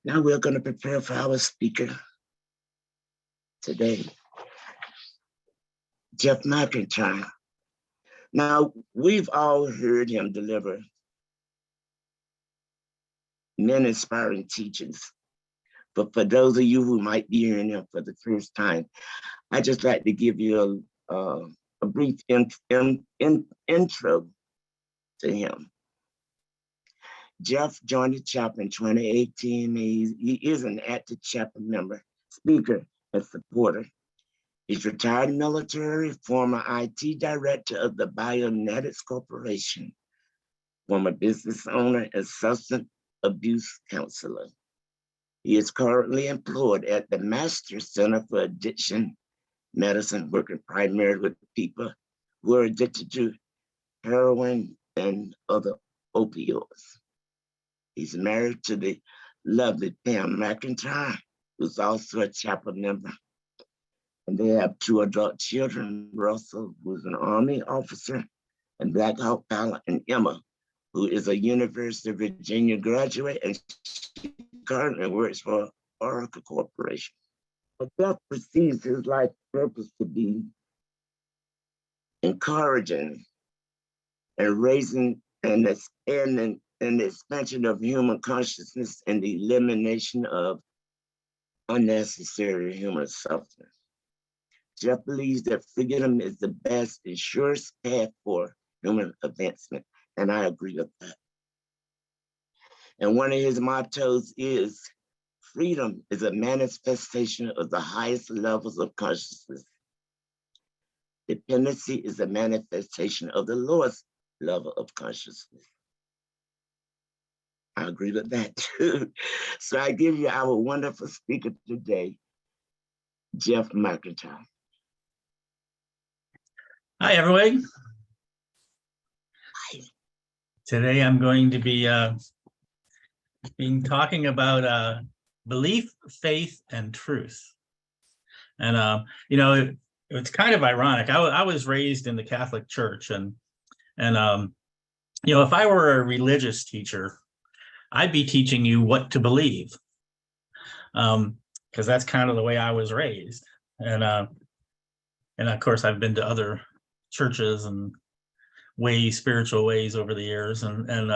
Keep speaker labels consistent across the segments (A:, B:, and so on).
A: Now we're going to prepare for our speaker today, Jeff McIntyre. Now, we've all heard him deliver many inspiring teachings, but for those of you who might be hearing him for the first time, I'd just like to give you a brief intro to him. Jeff joined the chapel in 2018. He is an active chapel member, speaker, and supporter. He's retired military, former IT director of the Bionetics Corporation, former business owner and substance abuse counselor. He is currently employed at the Master Center for Addiction Medicine, working primarily with people who are addicted to heroin and other opioids. He's married to the lovely Pam McIntyre, who's also a chapel member. And they have 2 adult children, Russell, who's an Army officer, and Black Hawk pilot, and Emma, who is a University of Virginia graduate, and she currently works for Oracle Corporation. But Jeff perceives his life purpose to be encouraging and raising and expanding and the expansion of human consciousness and the elimination of unnecessary human suffering. Jeff believes that freedom is the best and surest path for human advancement, and I agree with that. And one of his mottos is, freedom is a manifestation of the highest levels of consciousness. Dependency is a manifestation of the lowest level of consciousness. I agree with that too. So I give you our wonderful speaker today, Jeff McIntyre.
B: Hi, everyone.
A: Hi.
B: Today I'm going to be talking about belief, faith, and truth. And it's kind of ironic. I was raised in the Catholic Church, and if I were a religious teacher, I'd be teaching you what to believe, because that's kind of the way I was raised. And of course, I've been to other churches and spiritual ways over the years, and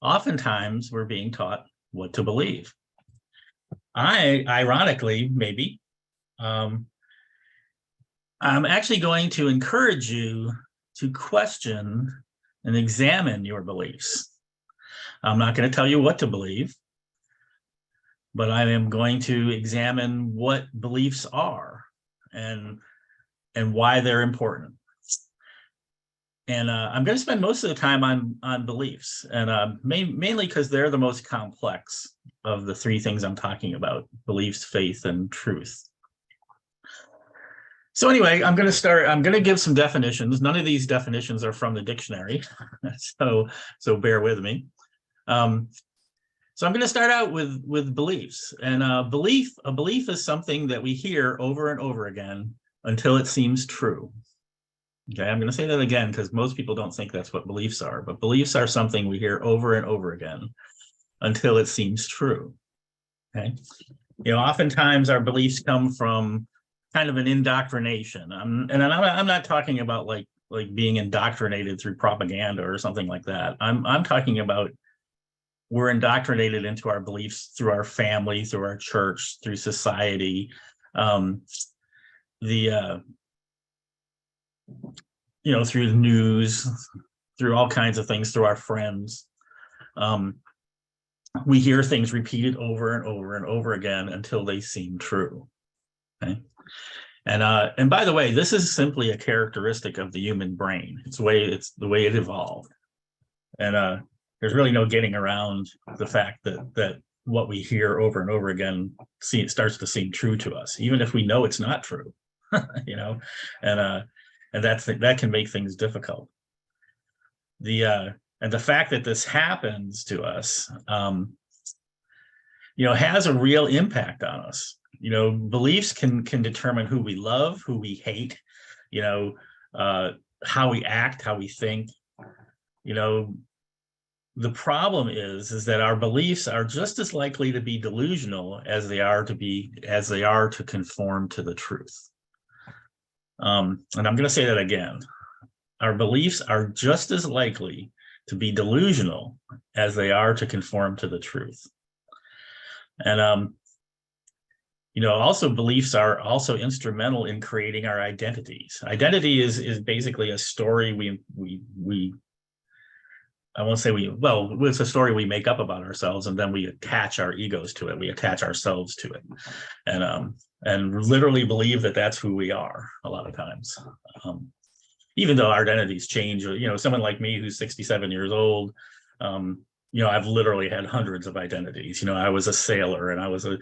B: oftentimes we're being taught what to believe. Ironically, maybe, I'm actually going to encourage you to question and examine your beliefs. I'm not going to tell you what to believe, but I am going to examine what beliefs are and why they're important. And I'm going to spend most of the time on beliefs, and mainly because they're the most complex of the 3 things I'm talking about: beliefs, faith, and truth. So anyway, I'm going to give some definitions. None of these definitions are from the dictionary, so bear with me. So I'm going to start out with beliefs, and a belief is something that we hear over and over again until it seems true. Okay, I'm going to say that again because most people don't think that's what beliefs are, but beliefs are something we hear over and over again until it seems true. Okay, oftentimes our beliefs come from kind of an indoctrination, and I'm not talking about like being indoctrinated through propaganda or something like that. I'm talking about we're indoctrinated into our beliefs through our family, through our church, through society, through the news, through all kinds of things, through our friends. We hear things repeated over and over and over again until they seem true. Okay. And by the way, this is simply a characteristic of the human brain. It's the way it evolved. And there's really no getting around the fact that what we hear over and over again it starts to seem true to us, even if we know it's not true. And that can make things difficult. And the fact that this happens to us, has a real impact on us. Beliefs can determine who we love, who we hate, how we act, how we think. the problem is that our beliefs are just as likely to be delusional as they are to conform to the truth. And I'm going to say that again. Our beliefs are just as likely to be delusional as they are to conform to the truth. And also beliefs are also instrumental in creating our identities. Identity is basically a story I won't say it's a story we make up about ourselves, and then we attach our egos to it. We attach ourselves to it, and literally believe that that's who we are a lot of times. Even though our identities change, someone like me who's 67 years old, I've literally had hundreds of identities. I was a sailor, and I was a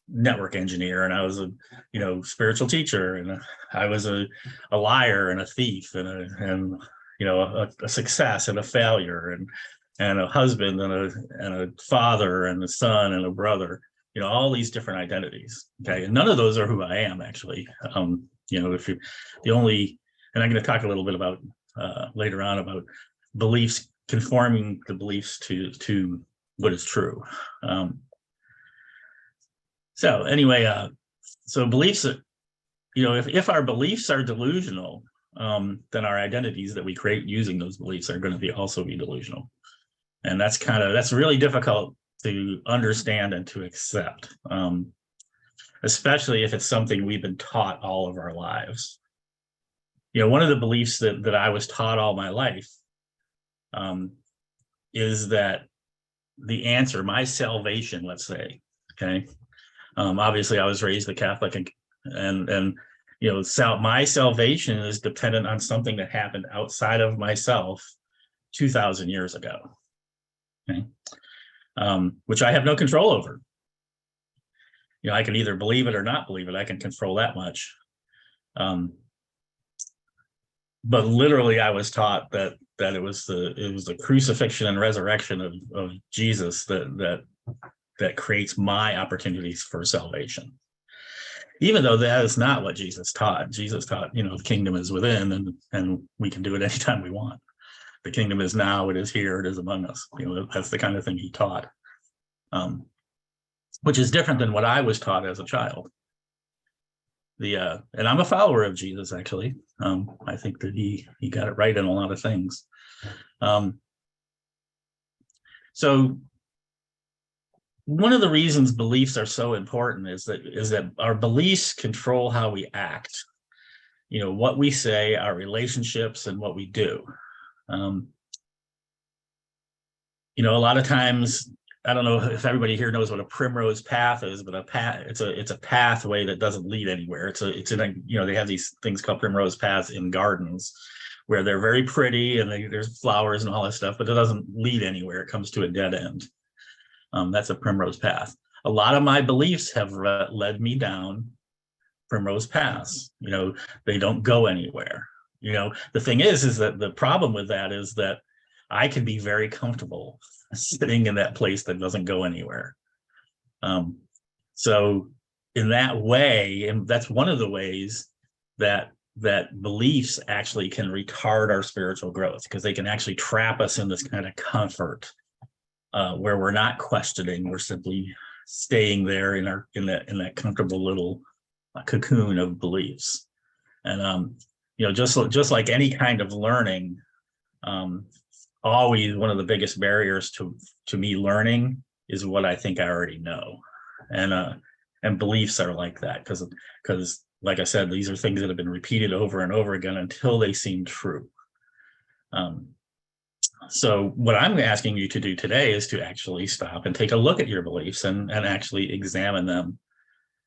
B: network engineer, and I was a spiritual teacher, and I was a liar and a thief and a success and a failure, and a husband and a father and a son and a brother, all these different identities. Okay. And none of those are who I am, actually. If you and I'm going to talk a little bit about later on about beliefs, conforming the beliefs to what is true. So anyway, so beliefs, if our beliefs are delusional, then our identities that we create using those beliefs are going to also be delusional. And that's really difficult to understand and to accept, especially if it's something we've been taught all of our lives. One of the beliefs that I was taught all my life is that the answer, my salvation, let's say, okay. Obviously, I was raised a Catholic, and my salvation is dependent on something that happened outside of myself 2,000 years ago, okay? Which I have no control over. I can either believe it or not believe it. I can control that much. But literally, I was taught that it was the crucifixion and resurrection of Jesus that creates my opportunities for salvation. Even though that is not what Jesus taught. Jesus taught, the kingdom is within, and we can do it anytime we want. The kingdom is now, it is here, it is among us. That's the kind of thing he taught, which is different than what I was taught as a child. And I'm a follower of Jesus, actually. I think that he got it right in a lot of things. So one of the reasons beliefs are so important is that our beliefs control how we act, what we say, our relationships, and what we do. A lot of times, I don't know if everybody here knows what a primrose path is, but it's a pathway that doesn't lead anywhere. They have these things called primrose paths in gardens where they're very pretty and there's flowers and all that stuff, but it doesn't lead anywhere. It comes to a dead end. That's a primrose path. A lot of my beliefs have led me down primrose paths. They don't go anywhere. The thing is that the problem with that is that I can be very comfortable sitting in that place that doesn't go anywhere. So in that way, and that's one of the ways that beliefs actually can retard our spiritual growth, because they can actually trap us in this kind of comfort where we're not questioning, we're simply staying there in that comfortable little cocoon of beliefs. And just like any kind of learning, always one of the biggest barriers to me learning is what I think I already know. And beliefs are like that, because like I said, these are things that have been repeated over and over again until they seem true. So what I'm asking you to do today is to actually stop and take a look at your beliefs and actually examine them.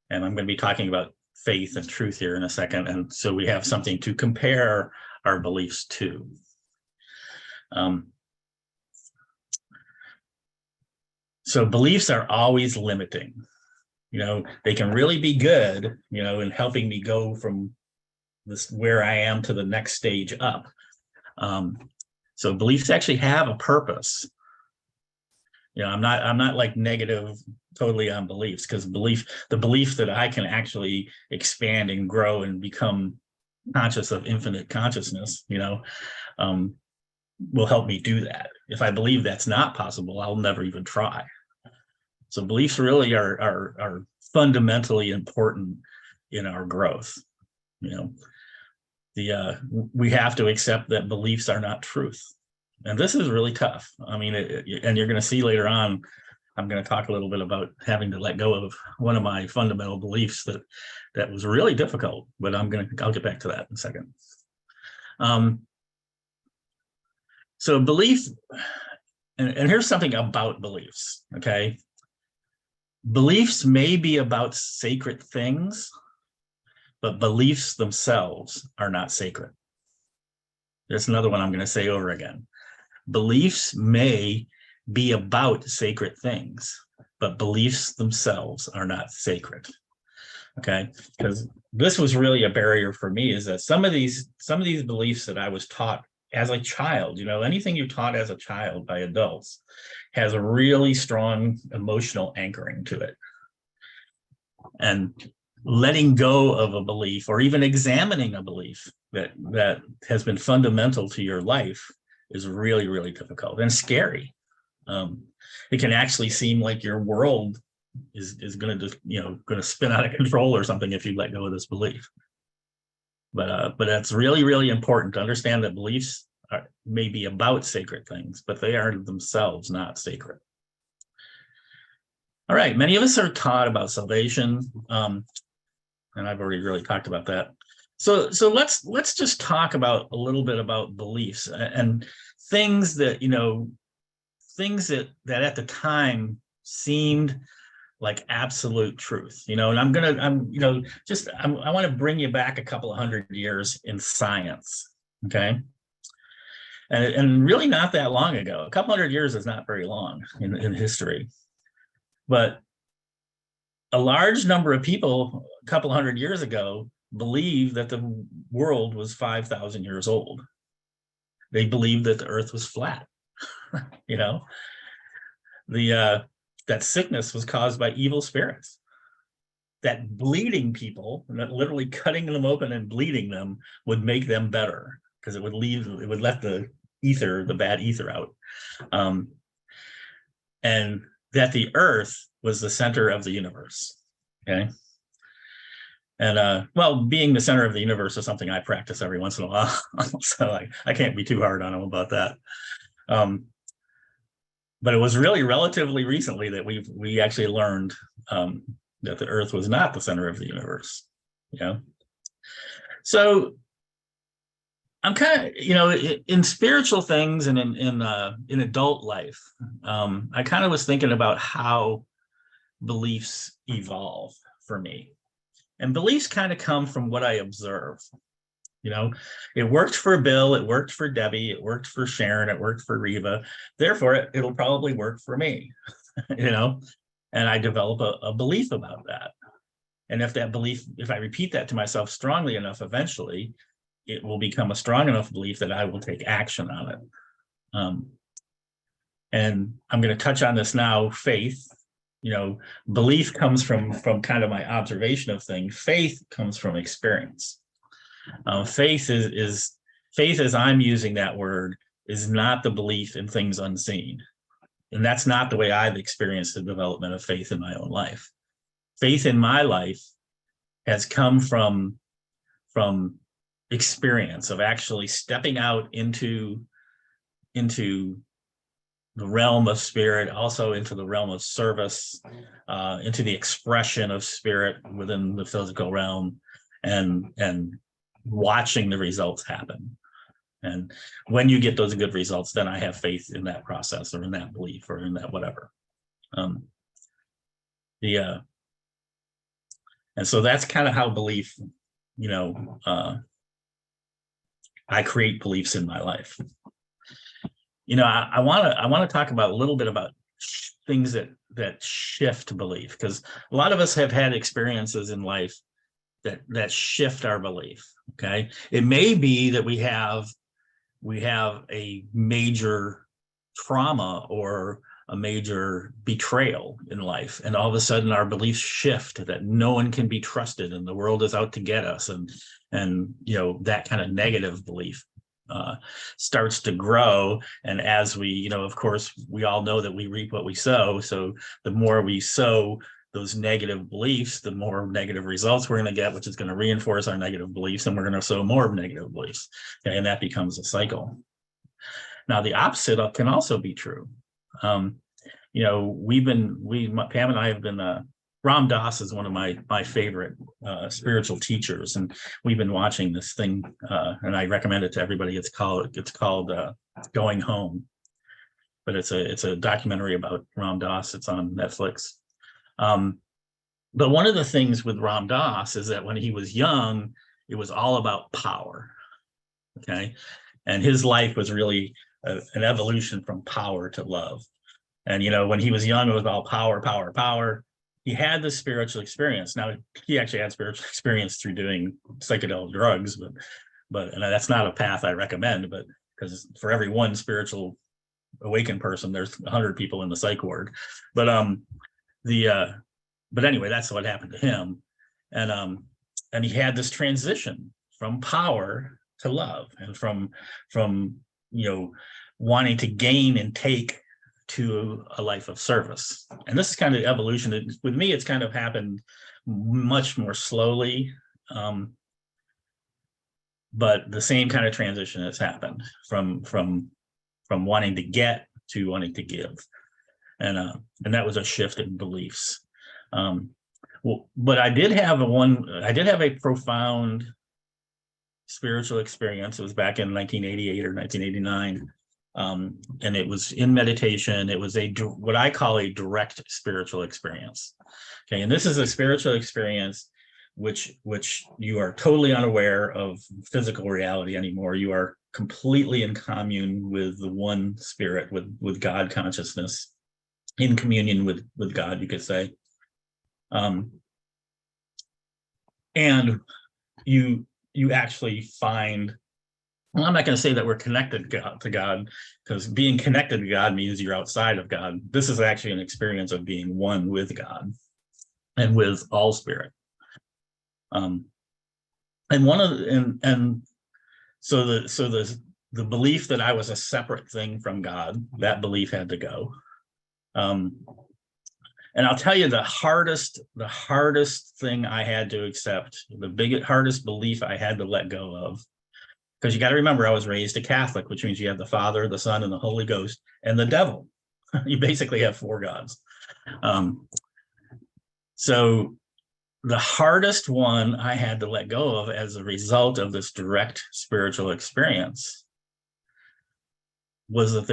B: And I'm going to be talking about faith and truth here in a second. And so we have something to compare our beliefs to. So beliefs are always limiting. They can really be good, in helping me go from this where I am to the next stage up. So beliefs actually have a purpose. I'm not like negative totally on beliefs, because the belief that I can actually expand and grow and become conscious of infinite consciousness, will help me do that. If I believe that's not possible, I'll never even try. So beliefs really are fundamentally important in our growth. You know, we have to accept that beliefs are not truth, and this is really tough. I mean, and you're going to see later on, I'm going to talk a little bit about having to let go of one of my fundamental beliefs that was really difficult, but I'll get back to that in a second. So belief, and here's something about beliefs, okay? Beliefs may be about sacred things, but beliefs themselves are not sacred. There's another one I'm going to say over again. Beliefs may be about sacred things, but beliefs themselves are not sacred. Okay, because this was really a barrier for me, is that some of these beliefs that I was taught as a child, you know, anything you're taught as a child by adults has a really strong emotional anchoring to it. And letting go of a belief, or even examining a belief that has been fundamental to your life, is really, really difficult and scary. It can actually seem like your world is going to just, you know, going to spin out of control or something if you let go of this belief. But that's really, really important to understand that beliefs may be about sacred things, but they are themselves not sacred. All right, many of us are taught about salvation, and I've already really talked about that. So let's just talk about a little bit about beliefs and things that, you know, things that at the time seemed like absolute truth, you know. And I want to bring you back a couple of 100 years in science, okay? And really not that long ago. A couple 100 years is not very long in history. But a large number of people a couple 100 years ago believed that the world was 5,000 years old. They believed that the earth was flat, you know. That sickness was caused by evil spirits. That bleeding people, literally cutting them open and bleeding them, would make them better, because it would let the bad ether out. And that the earth was the center of the universe, okay? And well, being the center of the universe is something I practice every once in a while, so I can't be too hard on them about that. But it was really relatively recently that we actually learned that the earth was not the center of the universe, you know? So I'm kind of, you know, in spiritual things and in adult life, I kind of was thinking about how beliefs evolve for me. And beliefs kind of come from what I observe. You know, it worked for Bill, it worked for Debbie, it worked for Sharon, it worked for Reva. Therefore, it'll probably work for me, you know, and I develop a belief about that. And if I repeat that to myself strongly enough, eventually it will become a strong enough belief that I will take action on it. And I'm going to touch on this now, faith. You know, belief comes from kind of my observation of things. Faith comes from experience. Faith as I'm using that word, is not the belief in things unseen. And that's not the way I've experienced the development of faith in my own life. Faith in my life has come from experience of actually stepping out into the realm of spirit, also into the realm of service, into the expression of spirit within the physical realm, and watching the results happen. And when you get those good results, then I have faith in that process, or in that belief, or in that whatever. And so that's kind of how belief, you know, I create beliefs in my life. You know, I want to talk about a little bit about things that shift belief, because a lot of us have had experiences in life that shift our belief. Okay, it may be that we have a major trauma or a major betrayal in life, and all of a sudden our beliefs shift that no one can be trusted and the world is out to get us, and you know, that kind of negative belief starts to grow. And as we, of course, we all know that we reap what we sow. So the more we sow those negative beliefs, the more negative results we're going to get, which is going to reinforce our negative beliefs, and we're going to sow more negative beliefs. Okay, and that becomes a cycle. Now, the opposite can also be true. Pam and I have been, Ram Dass is one of my favorite spiritual teachers, and we've been watching this thing, and I recommend it to everybody. It's called Going Home, but it's a documentary about Ram Dass. It's on Netflix. But one of the things with Ram Dass is that when he was young, it was all about power. Okay, and his life was really an evolution from power to love. And when he was young, it was about power, power, power. He had this spiritual experience. Now, he actually had spiritual experience through doing psychedelic drugs, but and that's not a path I recommend. But because for every one spiritual awakened person, there's 100 people in the psych ward. But anyway, that's what happened to him, and he had this transition from power to love, and from wanting to gain and take to a life of service. And this is kind of evolution. With me, it's kind of happened much more slowly, but the same kind of transition has happened from wanting to get to wanting to give, and that was a shift in beliefs. But I did have a profound spiritual experience. It was back in 1988 or 1989. And it was in meditation. It was what I call a direct spiritual experience. Okay, and this is a spiritual experience which you are totally unaware of physical reality anymore. You are completely in commune with the one spirit, with God consciousness, in communion with God, you could say. And you actually find, well, I'm not going to say that we're connected to God, because being connected to God means you're outside of God. This is actually an experience of being one with God and with all spirit. And so the belief that I was a separate thing from God, that belief had to go. And I'll tell you, the hardest thing I had to accept, the hardest belief I had to let go of, because you got to remember, I was raised a Catholic, which means you have the Father, the Son, and the Holy Ghost, and the devil. You basically have 4 gods. So the hardest one I had to let go of as a result of this direct spiritual experience was that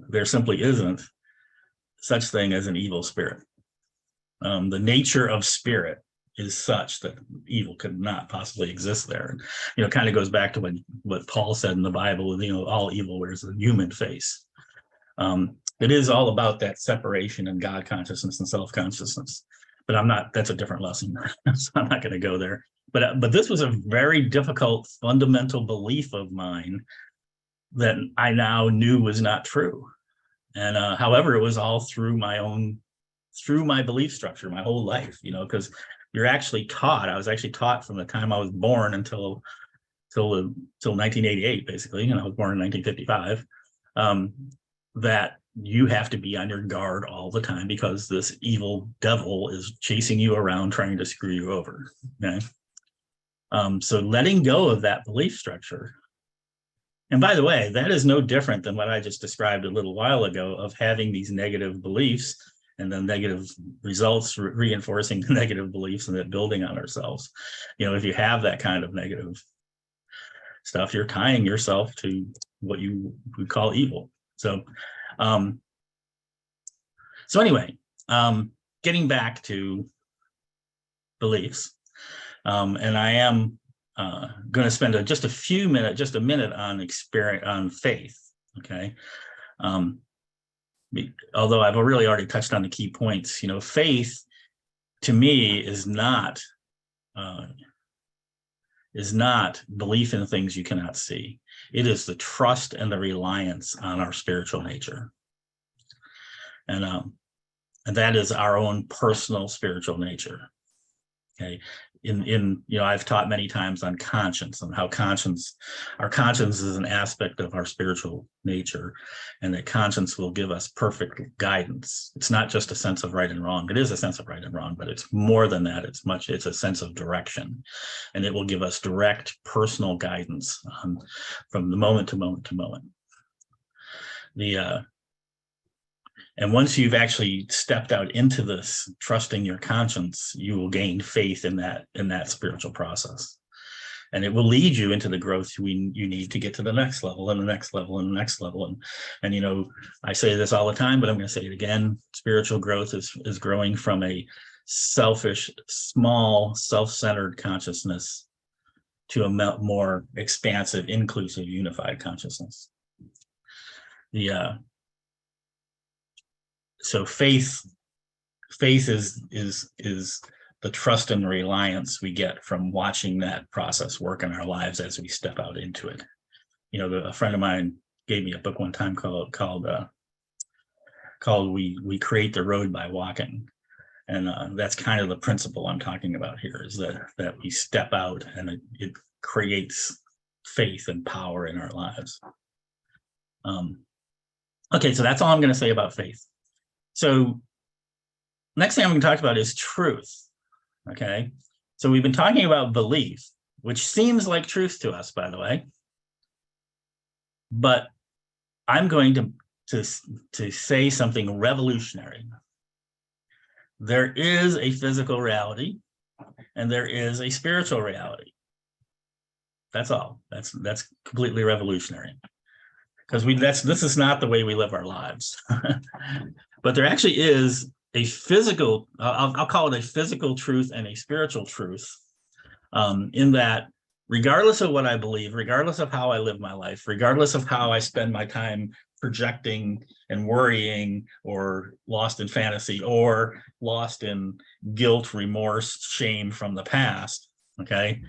B: there simply isn't such thing as an evil spirit. The nature of spirit is such that evil could not possibly exist there. It kind of goes back to what Paul said in the Bible, all evil wears a human face. It is all about that separation in God consciousness and self-consciousness. But that's a different lesson. So I'm not going to go there. But this was a very difficult fundamental belief of mine that I now knew was not true. And however, it was all through my belief structure, my whole life, because you're actually taught. I was actually taught from the time I was born until 1988, basically, and I was born in 1955, that you have to be on your guard all the time because this evil devil is chasing you around trying to screw you over. Okay? So letting go of that belief structure. And by the way, that is no different than what I just described a little while ago of having these negative beliefs and then negative results reinforcing the negative beliefs and then building on ourselves. If you have that kind of negative stuff, you're tying yourself to what you would call evil. So anyway, getting back to beliefs, and I am going to spend just a minute on faith. Okay. Although I've really already touched on the key points, faith to me is not belief in things you cannot see. It is the trust and the reliance on our spiritual nature. And that is our own personal spiritual nature. Okay. I've taught many times on conscience and how our conscience is an aspect of our spiritual nature, and that conscience will give us perfect guidance. It's not just a sense of right and wrong. It is a sense of right and wrong, but it's more than that. It's a sense of direction, and it will give us direct personal guidance from the moment to moment to moment. And once you've actually stepped out into this, trusting your conscience, you will gain faith in that spiritual process. And it will lead you into the growth you need to get to the next level and the next level and the next level. And I say this all the time, but I'm going to say it again. Spiritual growth is growing from a selfish, small, self-centered consciousness to a more expansive, inclusive, unified consciousness. So faith is the trust and reliance we get from watching that process work in our lives as we step out into it. A friend of mine gave me a book one time called We Create the Road by Walking. And that's kind of the principle I'm talking about here, is that we step out and it creates faith and power in our lives. Okay, so that's all I'm going to say about faith. So next thing I'm going to talk about is truth. Okay, so we've been talking about belief, which seems like truth to us, by the way. But I'm going to say something revolutionary. There is a physical reality, and there is a spiritual reality. That's all. That's completely revolutionary, because this is not the way we live our lives. But there actually is a physical, I'll call it a physical truth and a spiritual truth, in that regardless of what I believe, regardless of how I live my life, regardless of how I spend my time projecting and worrying, or lost in fantasy, or lost in guilt, remorse, shame from the past, okay,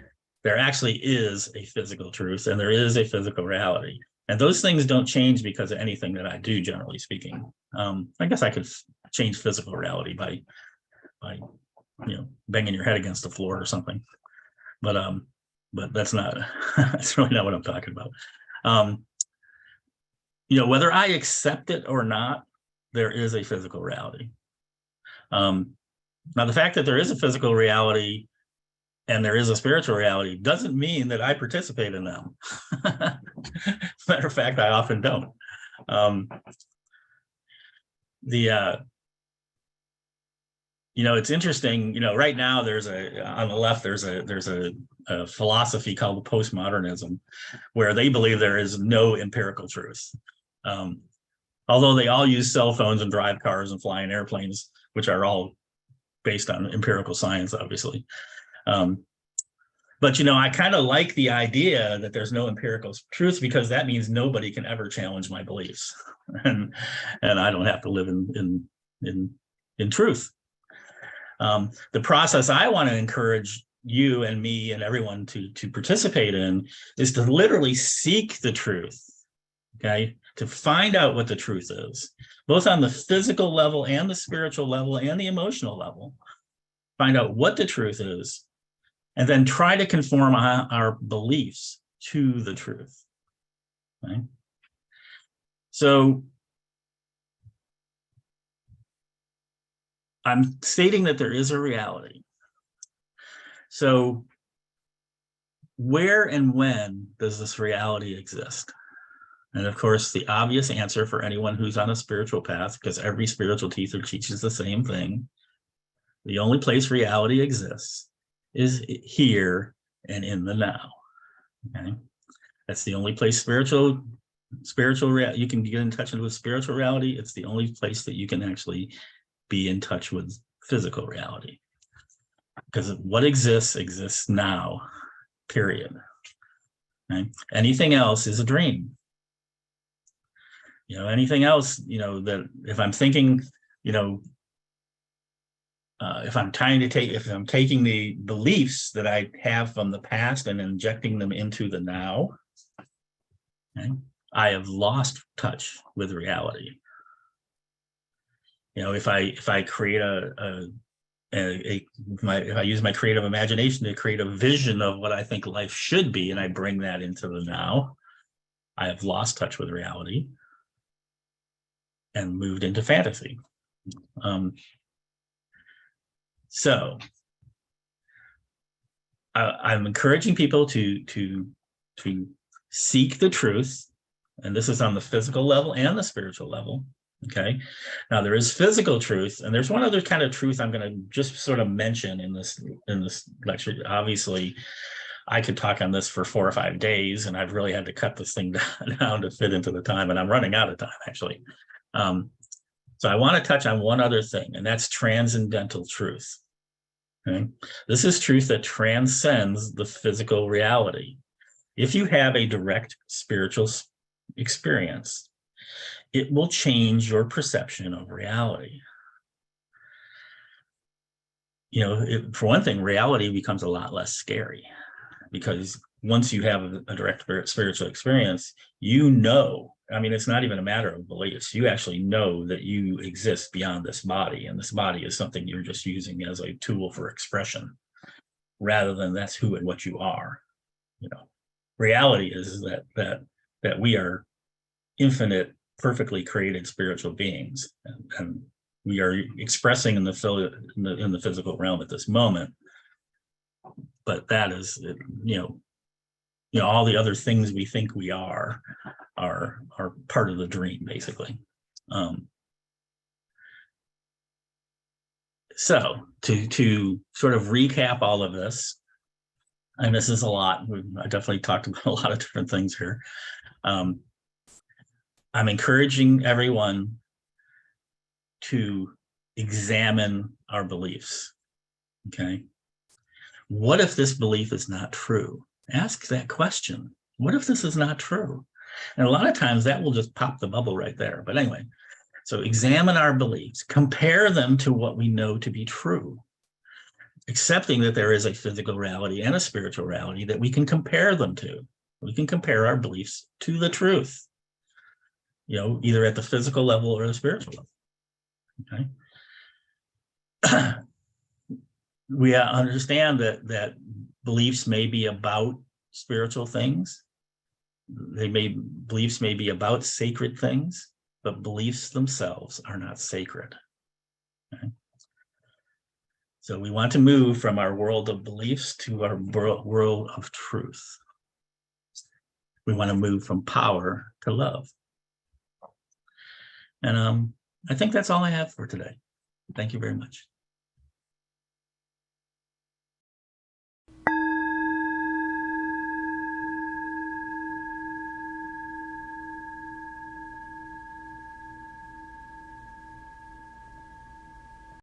B: there actually is a physical truth and there is a physical reality. And those things don't change because of anything that I do, generally speaking. I guess I could change physical reality by banging your head against the floor or something. But that's really not what I'm talking about. Whether I accept it or not, there is a physical reality. Now, the fact that there is a physical reality and there is a spiritual reality doesn't mean that I participate in them. Matter of fact, I often don't. It's interesting. Right now on the left there's a philosophy called postmodernism, where they believe there is no empirical truth. Although they all use cell phones and drive cars and fly in airplanes, which are all based on empirical science, obviously. But I kind of like the idea that there's no empirical truth, because that means nobody can ever challenge my beliefs, and I don't have to live in truth. The process I want to encourage you and me and everyone to participate in is to literally seek the truth. Okay, to find out what the truth is, both on the physical level and the spiritual level and the emotional level. Find out what the truth is, and then try to conform our beliefs to the truth. Okay? So I'm stating that there is a reality. So where and when does this reality exist? And of course, the obvious answer for anyone who's on a spiritual path, because every spiritual teacher teaches the same thing, the only place reality exists is here and in the now. Okay, that's the only place spiritual you can get in touch with spiritual reality. It's the only place that you can actually be in touch with physical reality, because what exists now, period. Okay? Anything else is a dream. Anything else, that if I'm thinking, if I'm taking the beliefs that I have from the past and injecting them into the now, okay, I have lost touch with reality. If I create I use my creative imagination to create a vision of what I think life should be, and I bring that into the now, I have lost touch with reality and moved into fantasy. So I'm encouraging people to seek the truth, and this is on the physical level and the spiritual level. Okay. Now there is physical truth, and there's one other kind of truth I'm going to just sort of mention in this lecture. Obviously, I could talk on this for 4 or 5 days, and I've really had to cut this thing down to fit into the time, and I'm running out of time actually. So I want to touch on one other thing, and that's transcendental truth. Okay. This is truth that transcends the physical reality. If you have a direct spiritual experience, it will change your perception of reality. You know, for one thing, reality becomes a lot less scary, because once you have a direct spiritual experience, you know, I mean, it's not even a matter of beliefs. You actually know that you exist beyond this body, and this body is something you're just using as a tool for expression, rather than that's who and what you are. You know, reality is that we are infinite, perfectly created spiritual beings, and we are expressing in the physical realm at this moment. But that is, you know, all the other things we think we are part of the dream, basically. So to sort of recap all of this, and this is a lot, I definitely talked about a lot of different things here. I'm encouraging everyone to examine our beliefs. Okay. What if this belief is not true? Ask that question. What if this is not true? And a lot of times that will just pop the bubble right there. But anyway, so examine our beliefs, compare them to what we know to be true, accepting that there is a physical reality and a spiritual reality that we can compare them to. We can compare our beliefs to the truth, you know, either at the physical level or the spiritual level. Okay. We understand that beliefs may be about spiritual things. Beliefs may be about sacred things, but beliefs themselves are not sacred. Okay? So we want to move from our world of beliefs to our world of truth. We want to move from power to love. And I think that's all I have for today. Thank you very much.